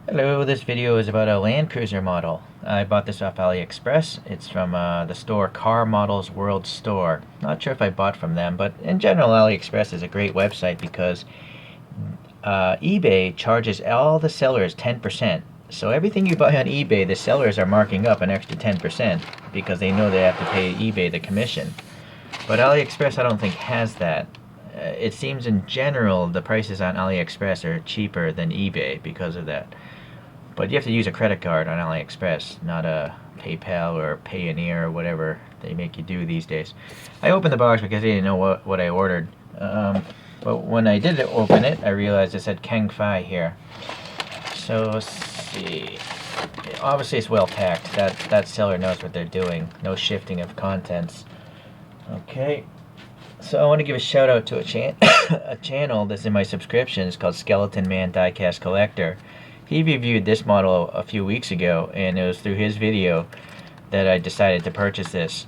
Hello, this video is about a Land Cruiser model. I bought this off AliExpress. It's from the store Car Models World Store. Not sure if I bought from them, but in general AliExpress is a great website because eBay charges all the sellers 10%. So everything you buy on eBay, the sellers are marking up an extra 10% because they know they have to pay eBay the commission. But AliExpress I don't think has that. It seems in general the prices on AliExpress are cheaper than eBay because of that. But you have to use a credit card on AliExpress, not a PayPal or Payoneer or whatever they make you do these days. I opened the box because I didn't know what I ordered. But when I did open it, I realized it said Kengfai here. So let's see. Obviously it's well packed. That seller knows what they're doing. No shifting of contents. Okay. So I want to give a shout out to a channel that's in my subscription. It's called Skeleton Man Diecast Collector. He reviewed this model a few weeks ago, and it was through his video that I decided to purchase this.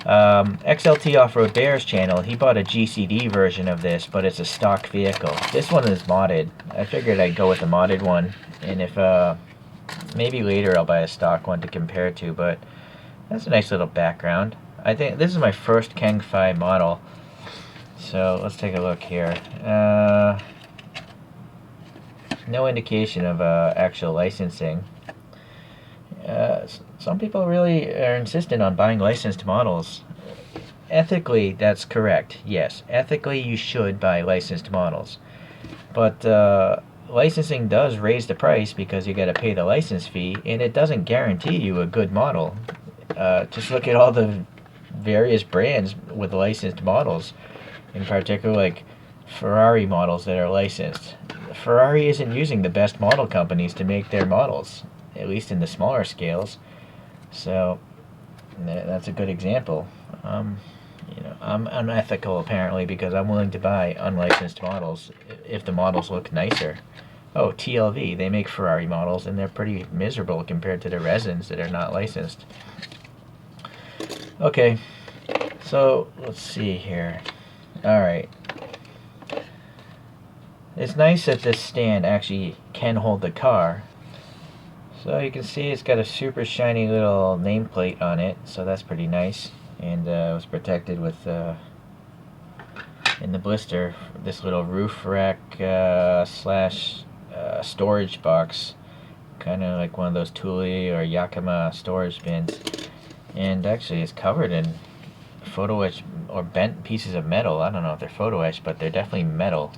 XLT Off-Road Bears channel, he bought a GCD version of this, but it's a stock vehicle. This one is modded. I figured I'd go with a modded one, and if maybe later I'll buy a stock one to compare to, but that's a nice little background. I think this is my first Kengfai model, so let's take a look here. No indication of actual licensing. Some people really are insistent on buying licensed models. Ethically, that's correct. Yes, ethically you should buy licensed models. But licensing does raise the price because you got to pay the license fee, and it doesn't guarantee you a good model. Just look at all the various brands with licensed models, in particular like Ferrari models that are licensed. Ferrari isn't using the best model companies to make their models, at least in the smaller scales. So that's a good example. I'm unethical apparently because I'm willing to buy unlicensed models if the models look nicer. Oh, TLV, they make Ferrari models and they're pretty miserable compared to the resins that are not licensed. Okay, so let's see here. Alright. It's nice that this stand actually can hold the car. So you can see it's got a super shiny little nameplate on it, so that's pretty nice. And it was protected with, in the blister, this little roof rack slash storage box. Kind of like one of those Thule or Yakima storage bins. And actually it's covered in photo etch or bent pieces of metal. I don't know if they're photo etched, but they're definitely metal.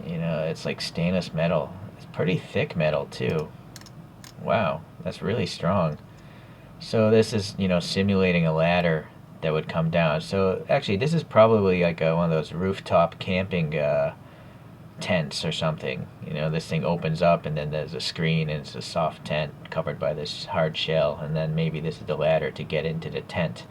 You know, it's like stainless metal. It's pretty thick metal too. Wow, that's really strong. So this is, simulating a ladder that would come down. So actually this is probably like one of those rooftop camping tents or something. This thing opens up and then there's a screen and it's a soft tent covered by this hard shell, and then maybe this is the ladder to get into the tent.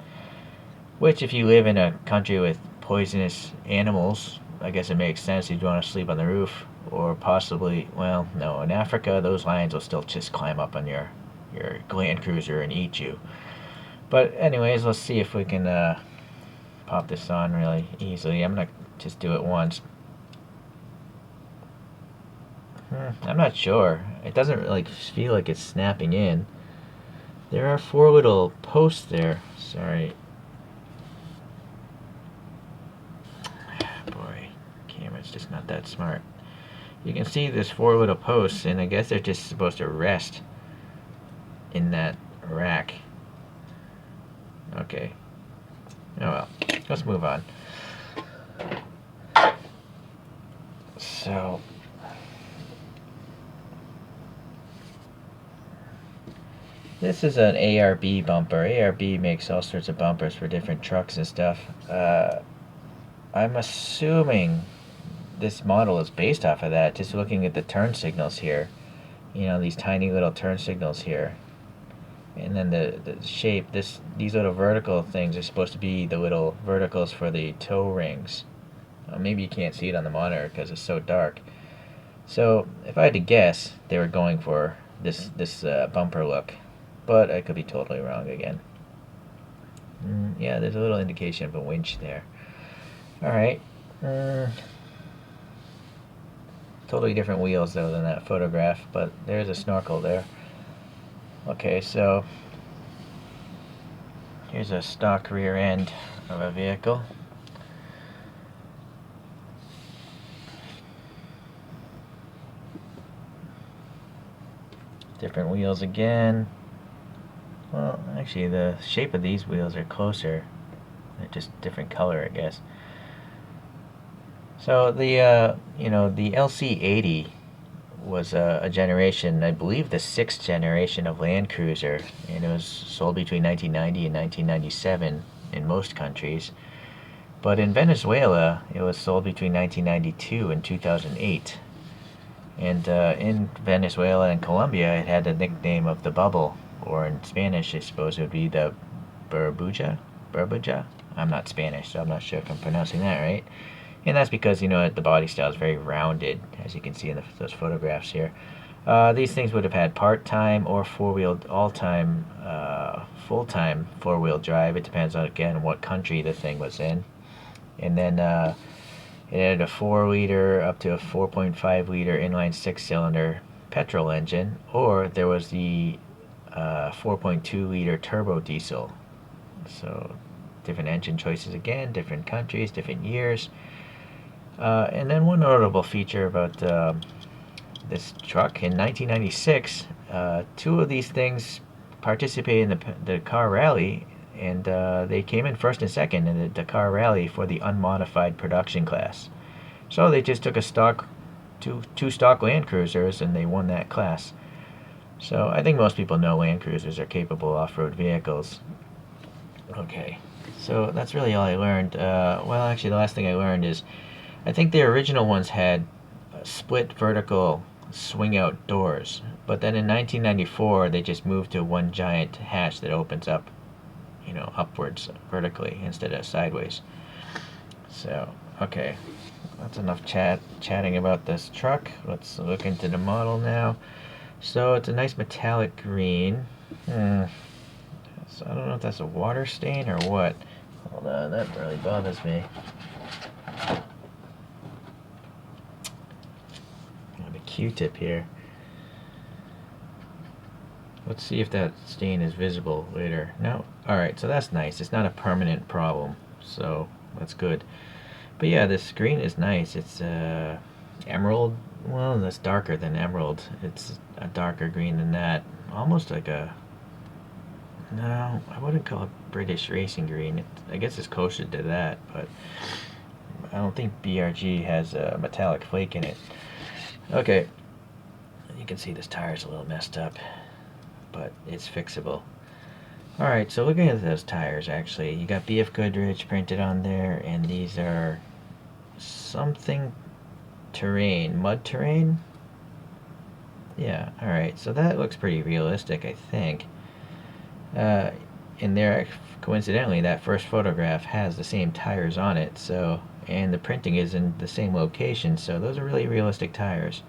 Which, if you live in a country with poisonous animals, I guess it makes sense you'd want to sleep on the roof. Or possibly, well, no, in Africa those lions will still just climb up on your Land Cruiser and eat you. But anyways, let's see if we can pop this on really easily. I'm going to just do it once. I'm not sure. It doesn't really feel like it's snapping in. There are 4 little posts there. Sorry. Boy, camera's just not that smart. You can see there's 4 little posts, and I guess they're just supposed to rest in that rack. Okay. Oh well. Let's move on. So this is an ARB bumper. ARB makes all sorts of bumpers for different trucks and stuff. I'm assuming this model is based off of that, just looking at the turn signals here. These tiny little turn signals here. And then the shape, these little vertical things are supposed to be the little verticals for the toe rings. Maybe you can't see it on the monitor because it's so dark. So if I had to guess, they were going for this bumper look. But I could be totally wrong again. Yeah, there's a little indication of a winch there. Alright. Totally different wheels though than that photograph, but there's a snorkel there. Okay, so here's a stock rear end of a vehicle. Different wheels again. Well, actually the shape of these wheels are closer. They're just different color, I guess. So the the LC80 was a generation, I believe the 6th generation of Land Cruiser, and it was sold between 1990 and 1997 in most countries. But in Venezuela, it was sold between 1992 and 2008. And in Venezuela and Colombia, it had the nickname of the bubble, or in Spanish, I suppose it would be the burbuja. Burbuja. I'm not Spanish, so I'm not sure if I'm pronouncing that right. And that's because, the body style is very rounded, as you can see in those photographs here. These things would have had part-time or four-wheel, all-time, full-time four-wheel drive. It depends on, again, what country the thing was in. And then it had a 4-liter up to a 4.5-liter inline 6-cylinder petrol engine, or there was the 4.2-liter turbo diesel. So different engine choices again, different countries, different years. And then one notable feature about this truck, in 1996, 2 of these things participated in the car rally, and they came in first and second in the Dakar Rally for the unmodified production class. So they just took two stock Land Cruisers, and they won that class. So I think most people know Land Cruisers are capable off-road vehicles. Okay, so that's really all I learned. Well, actually, the last thing I learned is I think the original ones had split vertical swing-out doors, but then in 1994 they just moved to one giant hatch that opens up, upwards vertically instead of sideways. So, okay, that's enough chatting about this truck. Let's look into the model now. So it's a nice metallic green. So I don't know if that's a water stain or what. Hold on, that really bothers me. Q-tip here. Let's see if that stain is visible later. No? Alright, so that's nice. It's not a permanent problem, so that's good. But yeah, this green is nice. It's emerald. Well, that's darker than emerald. It's a darker green than that. Almost like a... No, I wouldn't call it British racing green. I guess it's closer to that, but I don't think BRG has a metallic flake in it. Okay, you can see this tire's a little messed up, but it's fixable. Alright, so looking at those tires, actually, you got BF Goodrich printed on there, and these are something terrain, mud terrain? Yeah, alright, so that looks pretty realistic, I think. And there, coincidentally, that first photograph has the same tires on it, so... and the printing is in the same location, so those are really realistic tires.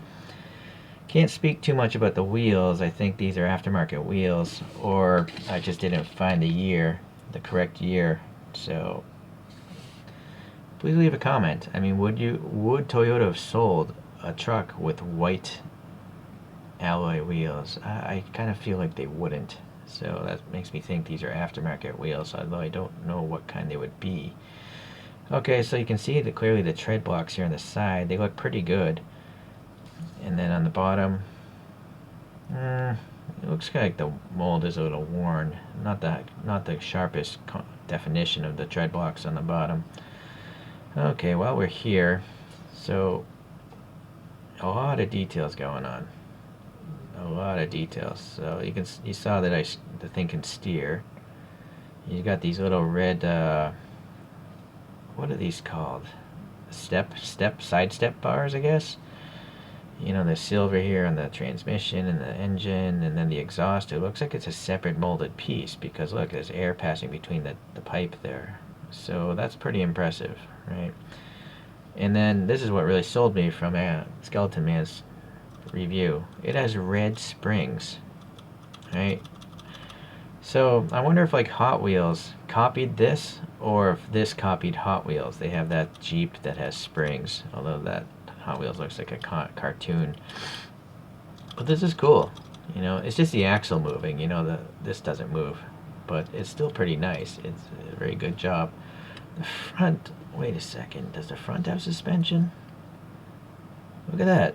Can't speak too much about the wheels. I think these are aftermarket wheels, or I just didn't find the correct year. So please leave a comment. I mean, would Toyota have sold a truck with white alloy wheels? I kind of feel like they wouldn't. So that makes me think these are aftermarket wheels, although I don't know what kind they would be. Okay, so you can see that clearly the tread blocks here on the side, they look pretty good. And then on the bottom, it looks like the mold is a little worn. Not the sharpest definition of the tread blocks on the bottom. Okay, while we're here, so a lot of details going on. A lot of details. So you saw that the thing can steer. You got these little red. What are these called? Side step bars, I guess. The silver here on the transmission and the engine, and then the exhaust. It looks like it's a separate molded piece because look, there's air passing between the pipe there. So that's pretty impressive, right? And then this is what really sold me from Skeleton Man's review. It has red springs, right? So I wonder if like Hot Wheels copied this, or if this copied Hot Wheels. They have that Jeep that has springs, although that Hot Wheels looks like a cartoon. But this is cool. You know, it's just the axle moving. You know, this doesn't move. But it's still pretty nice. It's a very good job. The front, wait a second. Does the front have suspension? Look at that.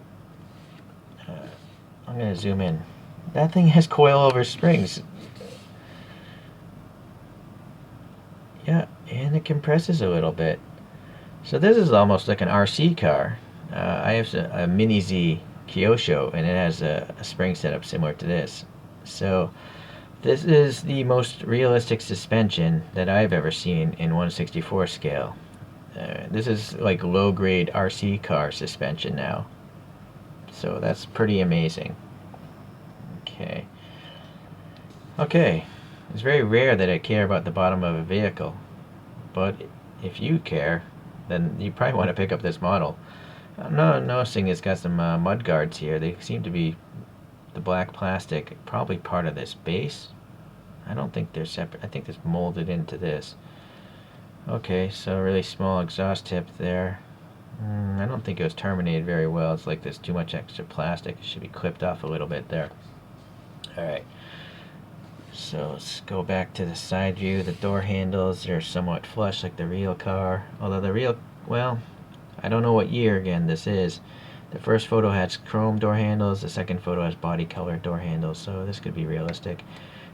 I'm going to zoom in. That thing has coilover springs. Yeah, and it compresses a little bit. So this is almost like an RC car. I have a Mini Z Kyosho, and it has a spring setup similar to this. So this is the most realistic suspension that I've ever seen in 1/64 scale. This is like low-grade RC car suspension now. So that's pretty amazing. Okay. Okay. It's very rare that I care about the bottom of a vehicle. But if you care, then you probably want to pick up this model. I'm noticing it's got some mud guards here. They seem to be the black plastic, probably part of this base. I don't think they're separate. I think it's molded into this. Okay, so a really small exhaust tip there. I don't think it was terminated very well. It's like there's too much extra plastic. It should be clipped off a little bit there. Alright, so let's go back to the side view. The door handles are somewhat flush like the real car. Although the real, well, I don't know what year again this is. The first photo has chrome door handles. The second photo has body color door handles. So this could be realistic.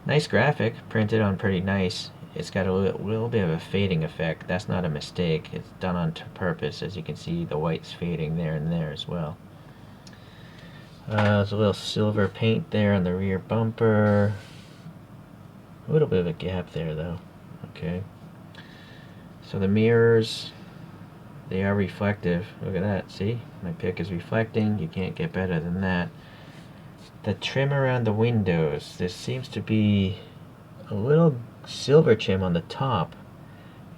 Nice graphic, printed on pretty nice. It's got a little bit of a fading effect. That's not a mistake. It's done on purpose. As you can see, the white's fading there and there as well. There's a little silver paint there on the rear bumper. A little bit of a gap there though. Okay. So the mirrors, they are reflective. Look at that. See? My pick is reflecting. You can't get better than that. The trim around the windows. There seems to be a little silver trim on the top,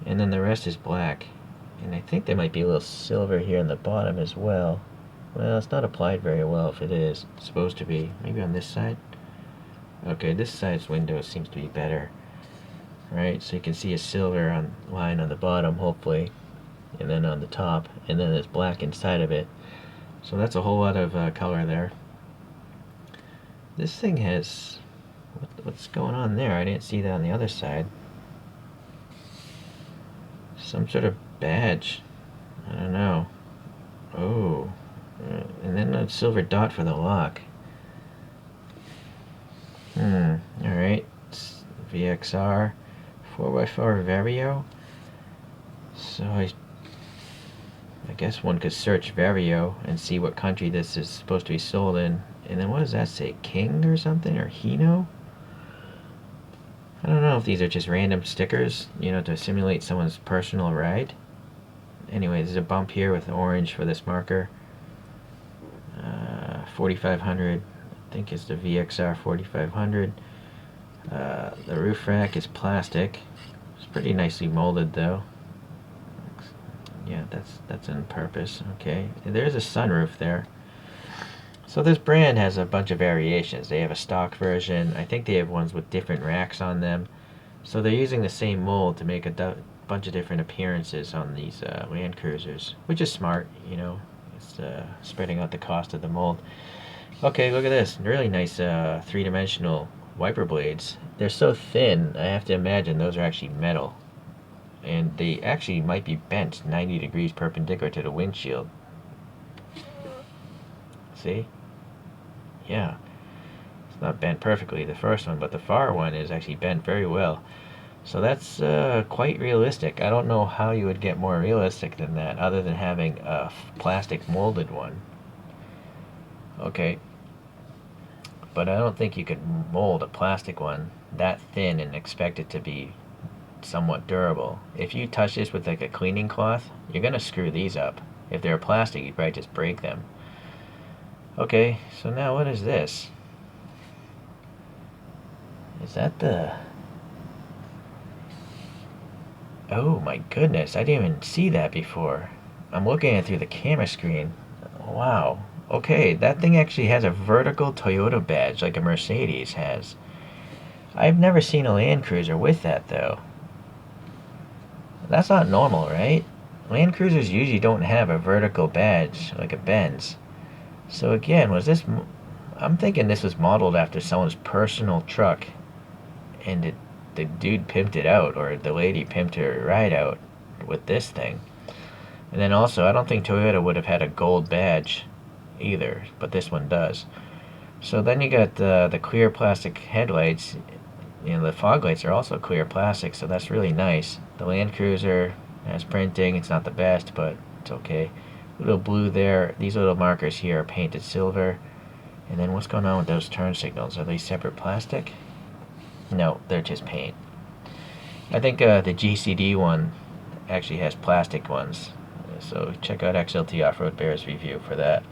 and then the rest is black. And I think there might be a little silver here on the bottom as well. Well, it's not applied very well if it is. It's supposed to be. Maybe on this side? Okay, this side's window seems to be better. Right, so you can see a silver line on the bottom, hopefully, and then on the top, and then it's black inside of it. So that's a whole lot of color there. This thing has... what's going on there? I didn't see that on the other side. Some sort of badge. I don't know. Oh. And then a silver dot for the lock. Alright. VXR. 4x4 Vario. So I guess one could search Vario and see what country this is supposed to be sold in. And then what does that say? King or something? Or Hino? I don't know if these are just random stickers, you know, to simulate someone's personal ride. Anyway, there's a bump here with orange for this marker. 4500, I think it's the VXR 4500. The roof rack is plastic. It's pretty nicely molded though. Yeah, that's on purpose. Okay, there's a sunroof there. So this brand has a bunch of variations. They have a stock version. I think they have ones with different racks on them. So they're using the same mold to make a bunch of different appearances on these Land Cruisers, which is smart, you know. It's spreading out the cost of the mold. Okay, look at this. Really nice three-dimensional wiper blades. They're so thin, I have to imagine those are actually metal. And they actually might be bent 90 degrees perpendicular to the windshield. See? Yeah. It's not bent perfectly, the first one, but the far one is actually bent very well. So that's quite realistic. I don't know how you would get more realistic than that, other than having a plastic molded one. Okay. But I don't think you could mold a plastic one that thin and expect it to be somewhat durable. If you touch this with like a cleaning cloth, you're going to screw these up. If they're plastic, you probably just break them. Okay, so now what is this? Is that the... Oh my goodness, I didn't even see that before. I'm looking at it through the camera screen. Wow. Okay, that thing actually has a vertical Toyota badge like a Mercedes has. I've never seen a Land Cruiser with that though. That's not normal, right? Land Cruisers usually don't have a vertical badge like a Benz. So again, I'm thinking this was modeled after someone's personal truck, and the dude pimped it out, or the lady pimped her ride out with this thing. And then also, I don't think Toyota would have had a gold badge either, but this one does. So then you got the clear plastic headlights. You know, the fog lights are also clear plastic, so that's really nice. The Land Cruiser has printing. It's not the best, but it's okay. Little blue there. These little markers here are painted silver. And then what's going on with those turn signals? Are they separate plastic? No, they're just paint. I think the GCD one actually has plastic ones. So check out XLT Off-Road Bears review for that.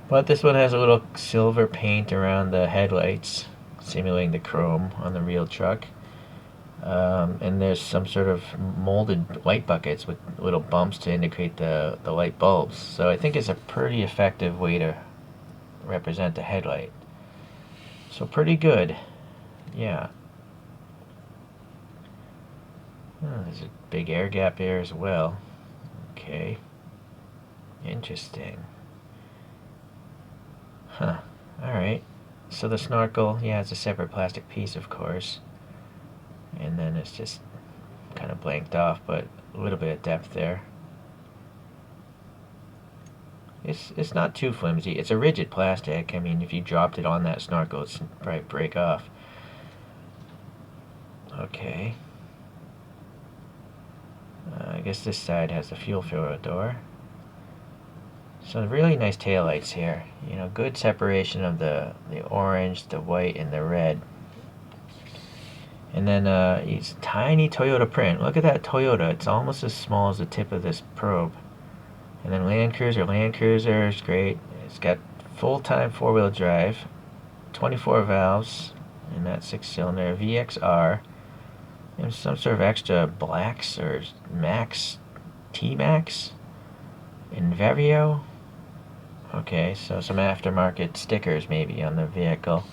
But this one has a little silver paint around the headlights, simulating the chrome on the real truck. And there's some sort of molded light buckets with little bumps to indicate the light bulbs. So I think it's a pretty effective way to represent the headlight. So pretty good. Yeah. Oh, there's a big air gap here as well. Okay. Interesting. Huh. Alright. So the snorkel, yeah, it's a separate plastic piece, of course. And then it's just kind of blanked off, but a little bit of depth there. It's not too flimsy. It's a rigid plastic. I mean, if you dropped it on that snorkel, it'd probably break off. Okay. I guess this side has the fuel filler door. So really nice taillights here. You know, good separation of the orange, the white, and the red. And then it's tiny Toyota print. Look at that Toyota. It's almost as small as the tip of this probe. And then Land Cruiser is great. It's got full-time four-wheel drive, 24 valves, and that 6-cylinder VXR. And some sort of extra blacks or Max, T-Max, and Vario. Okay, so some aftermarket stickers maybe on the vehicle.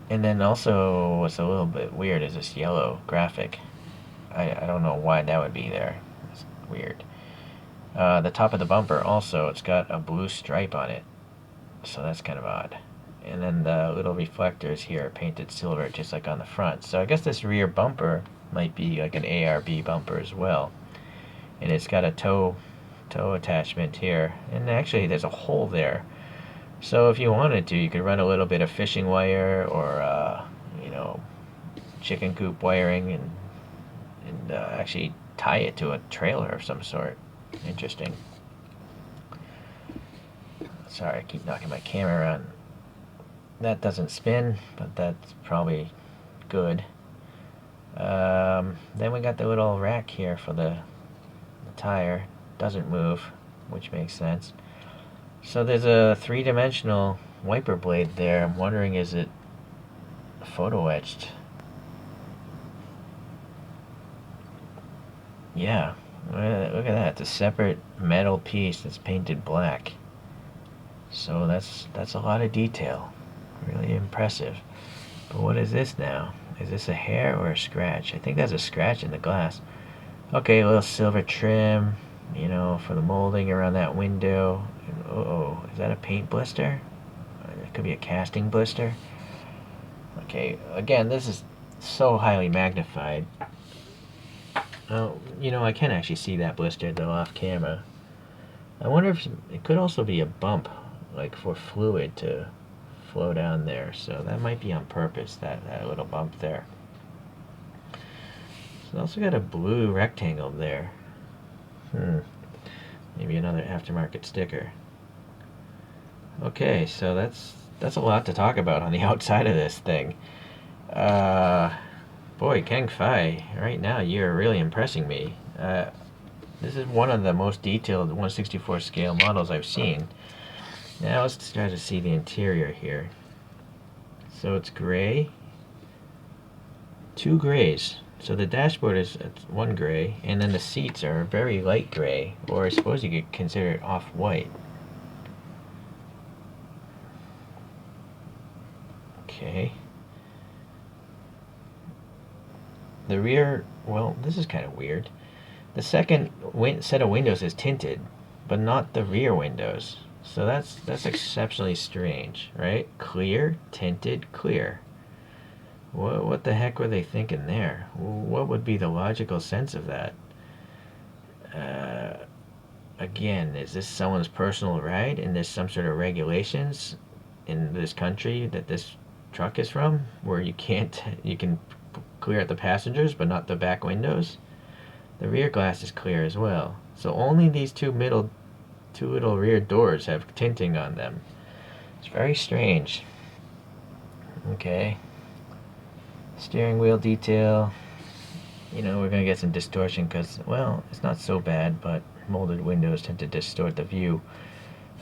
And then also, what's a little bit weird is this yellow graphic. I don't know why that would be there. It's weird. The top of the bumper also, it's got a blue stripe on it. So that's kind of odd. And then the little reflectors here are painted silver, just like on the front. So I guess this rear bumper might be like an ARB bumper as well. And it's got a tow attachment here. And actually, there's a hole there. So if you wanted to, you could run a little bit of fishing wire or, you know, chicken coop wiring and actually tie it to a trailer of some sort. Interesting. Sorry, I keep knocking my camera around. That doesn't spin, but that's probably good. Then we got the little rack here for the tire. Doesn't move, which makes sense. So there's a three-dimensional wiper blade there. I'm wondering, is it photo etched? Yeah, look at that. It's a separate metal piece that's painted black. So that's a lot of detail. Really impressive. But what is this now? Is this a hair or a scratch? I think that's a scratch in the glass. Okay, a little silver trim, you know, for the molding around that window. Uh-oh, is that a paint blister? It could be a casting blister. Okay, again, this is so highly magnified. Oh, you know, I can actually see that blister though off camera. I wonder if it could also be a bump, like for fluid to flow down there. So that might be on purpose, that little bump there. So also got a blue rectangle there. Maybe another aftermarket sticker. Okay, so that's a lot to talk about on the outside of this thing. Boy, Kengfai, right now you're really impressing me. This is one of the most detailed 1/64 scale models I've seen. Now let's try to see the interior here. So it's gray. Two grays. So the dashboard is one gray, and then the seats are very light gray, or I suppose you could consider it off-white. Okay. The rear, well, this is kind of weird. The second set of windows is tinted, but not the rear windows. So that's exceptionally strange, right? Clear, tinted, clear. What the heck were they thinking there? What would be the logical sense of that? Again, is this someone's personal ride and there's some sort of regulations in this country that this truck is from where you can clear out the passengers but not the back windows? The rear glass is clear as well. So only these two little rear doors have tinting on them. It's very strange. Okay. Steering wheel detail. You know, we're going to get some distortion because, well, it's not so bad, but molded windows tend to distort the view.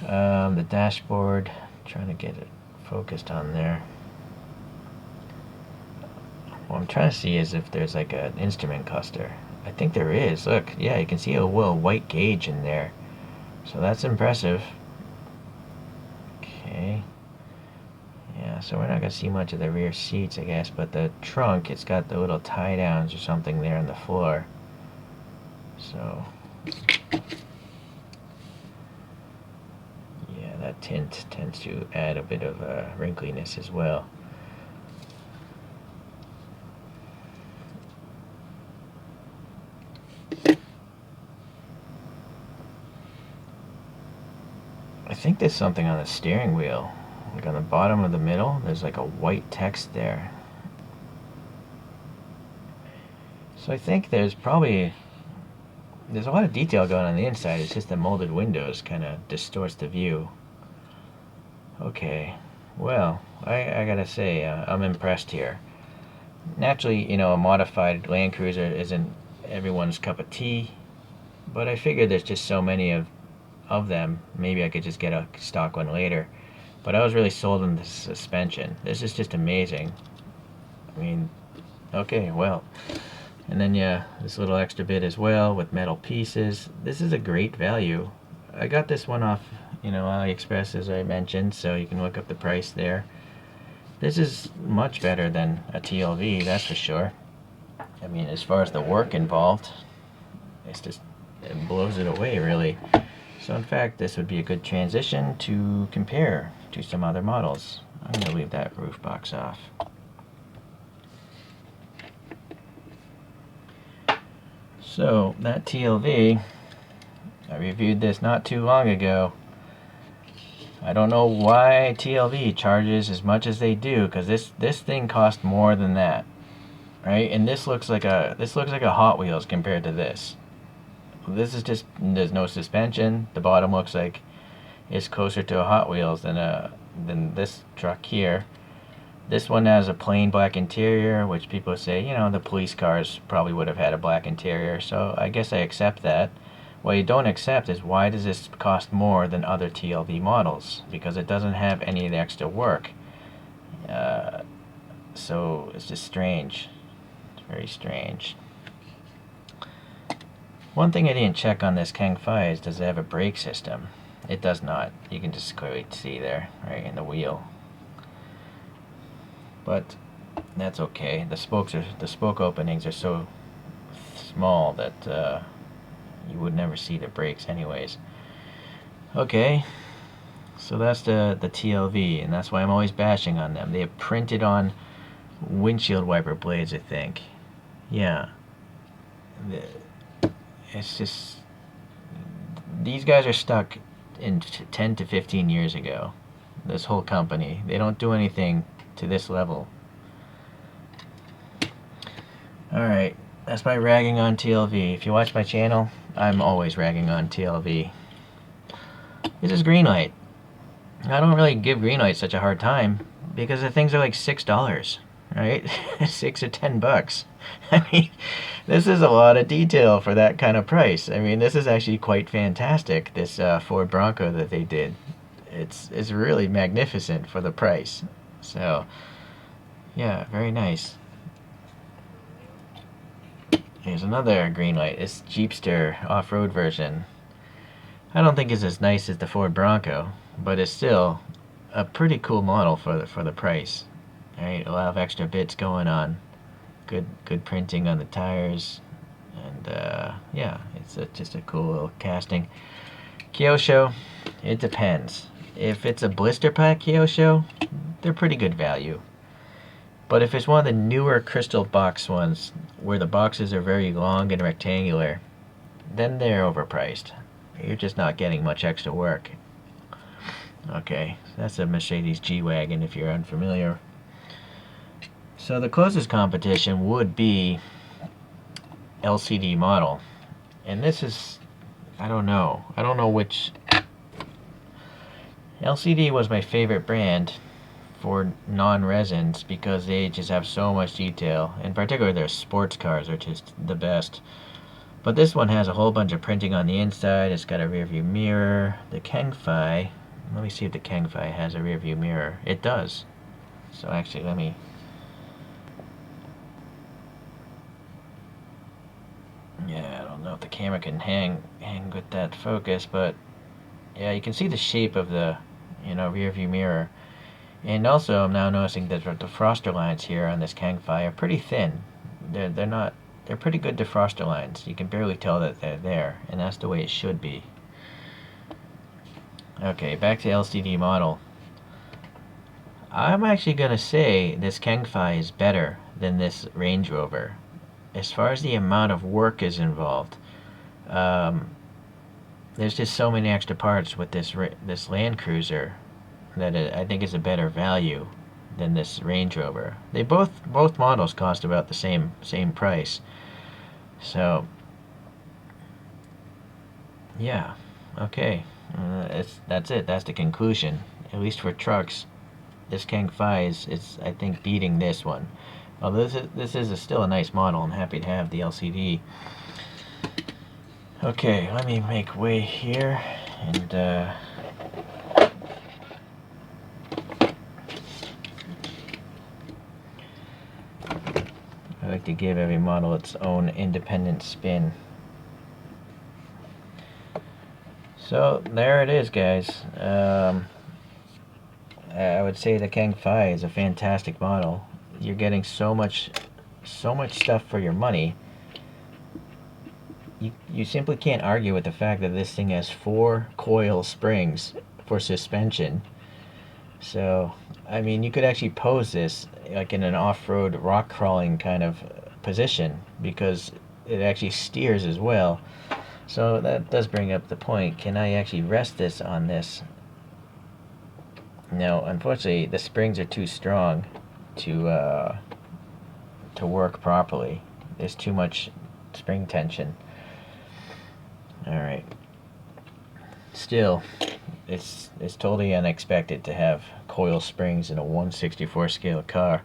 The dashboard, trying to get it focused on there. What I'm trying to see is if there's like an instrument cluster. I think there is. Look, yeah, you can see a little white gauge in there. So that's impressive. Okay. Yeah, so we're not going to see much of the rear seats, I guess, but the trunk, it's got the little tie downs or something there on the floor. So, yeah, that tint tends to add a bit of wrinkliness as well. I think there's something on the steering wheel. Like on the bottom of the middle, there's like a white text there. So I think there's a lot of detail going on the inside. It's just the molded windows kind of distorts the view. Okay, well, I gotta say, I'm impressed here. Naturally, you know, a modified Land Cruiser isn't everyone's cup of tea, but I figured there's just so many of them. Maybe I could just get a stock one later. But I was really sold on the suspension. This is just amazing. I mean, okay, well. And then, yeah, this little extra bit as well with metal pieces. This is a great value. I got this one off, you know, AliExpress, as I mentioned, so you can look up the price there. This is much better than a TLV, that's for sure. I mean, as far as the work involved, it blows it away, really. So in fact, this would be a good transition to compare to some other models. I'm going to leave that roof box off. So that TLV, I reviewed this not too long ago. I don't know why TLV charges as much as they do, because this thing cost more than that, right? And this looks like a Hot Wheels compared to this. This is just, there's no suspension. The bottom looks like it's closer to a Hot Wheels than this truck here. This one has a plain black interior, which people say, you know, the police cars probably would have had a black interior, so I guess I accept that. What you don't accept is why does this cost more than other TLV models? Because it doesn't have any of the extra work. So it's just strange. It's very strange. One thing I didn't check on this Kengfai is, does it have a brake system? It does not. You can just clearly see there, right in the wheel. But that's okay. The spoke openings are so small that you would never see the brakes anyways. Okay, so that's the TLV, and that's why I'm always bashing on them. They have printed on windshield wiper blades, I think. Yeah. It's just, these guys are stuck in 10 to 15 years ago. This whole company, they don't do anything to this level. Alright, that's my ragging on TLV. If you watch my channel, I'm always ragging on TLV. This is Greenlight. I don't really give Greenlight such a hard time because the things are like $6, right? 6 or 10 bucks. I mean, this is a lot of detail for that kind of price. I mean, this is actually quite fantastic, this Ford Bronco that they did. It's really magnificent for the price. So, yeah, very nice. Here's another Greenlight. It's Jeepster off-road version. I don't think it's as nice as the Ford Bronco, but it's still a pretty cool model for the price. All right, a lot of extra bits going on. Good printing on the tires. And yeah, it's just a cool little casting. Kyosho, it depends. If it's a blister pack Kyosho, they're pretty good value. But if it's one of the newer crystal box ones, where the boxes are very long and rectangular, then they're overpriced. You're just not getting much extra work. Okay, that's a Mercedes G-Wagon if you're unfamiliar. So the closest competition would be LCD model. And this is, I don't know which. LCD was my favorite brand for non-resins because they just have so much detail. In particular, their sports cars are just the best. But this one has a whole bunch of printing on the inside. It's got a rear view mirror. The Kengfai, let me see if the Kengfai has a rear view mirror. It does. So actually, let me... Yeah, I don't know if the camera can hang with that focus, but yeah, you can see the shape of the, rear view mirror. And also, I'm now noticing that the defroster lines here on this Kengfai are pretty thin. They're pretty good defroster lines. You can barely tell that they're there, and that's the way it should be. Okay, back to LCD model. I'm actually gonna say this Kengfai is better than this Range Rover. As far as the amount of work is involved, there's just so many extra parts with this Land Cruiser that I think is a better value than this Range Rover. They both models cost about the same price. So yeah, okay, that's it. That's the conclusion. At least for trucks, this Kengfai is I think beating this one. Although this is still a nice model. I'm happy to have the LCD. Okay, let me make way here and I like to give every model its own independent spin. So there it is, guys. I would say the Kengfai is a fantastic model. You're getting so much stuff for your money. You simply can't argue with the fact that this thing has 4 coil springs for suspension. So, I mean, you could actually pose this like in an off-road rock crawling kind of position because it actually steers as well. So that does bring up the point, can I actually rest this on this? No, unfortunately the springs are too strong to work properly. There's too much spring tension. Alright. Still, it's totally unexpected to have coil springs in a 1/64 scale car,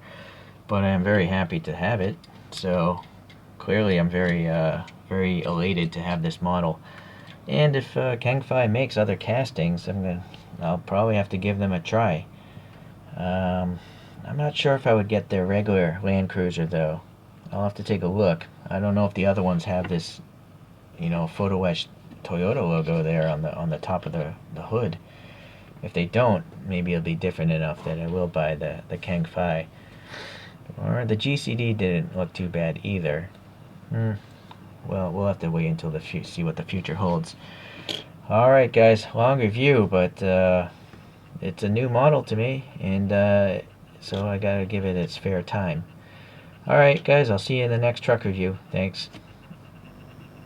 but I'm very happy to have it. So clearly I'm very elated to have this model. And if Kengfai makes other castings, I'll probably have to give them a try. I'm not sure if I would get their regular Land Cruiser though. I'll have to take a look. I don't know if the other ones have this, photo etched Toyota logo there on the top of the hood. If they don't, maybe it'll be different enough that I will buy the Kengfai. Or the GCD didn't look too bad either. Well, we'll have to wait until see what the future holds. Alright guys, long review, but it's a new model to me, and so I gotta give it its fair time. Alright guys, I'll see you in the next truck review. Thanks.